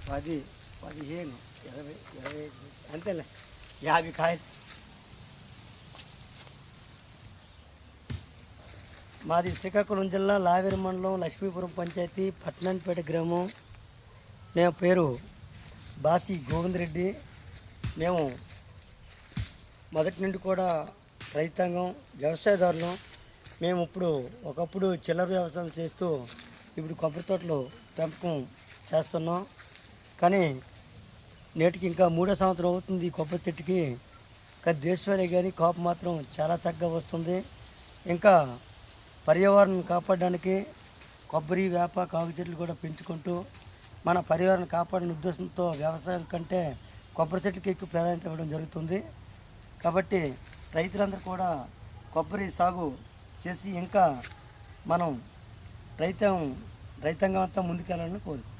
10, 15, 20, 25 అంతేలే 50 కాయలు. మాది శ్రీకాకుళం జిల్లా లావేరు మండలం లక్ష్మీపురం పంచాయతీ పట్నంపేట గ్రామం. నేను పేరు బాసి గోవిందరెడ్డి. మేము మొదటి నుండి కూడా రైతాంగం వ్యవసాయదారులం. మేము ఒకప్పుడు చిల్లర వ్యవసాయం చేస్తూ ఇప్పుడు కొబ్బరి తోటలు పెంపకం చేస్తున్నాం. కానీ నేటికి ఇంకా 3వ సంవత్సరం అవుతుంది ఈ కొబ్బరి చెట్టుకి. కానీ దేశవాళీ కానీ కాపు మాత్రం చాలా చక్కగా వస్తుంది. ఇంకా పర్యావరణం కాపాడడానికి కొబ్బరి, వేప, కాగు చెట్లు కూడా పెంచుకుంటూ మన పర్యావరణం కాపాడిన ఉద్దేశంతో వ్యవసాయం కంటే కొబ్బరి చెట్లకి ఎక్కువ ప్రాధాన్యత ఇవ్వడం జరుగుతుంది. కాబట్టి రైతులందరూ కూడా కొబ్బరి సాగు చేసి ఇంకా మనం రైతాంగం అంతా ముందుకెళ్ళాలని కోరుకుంటున్నాం.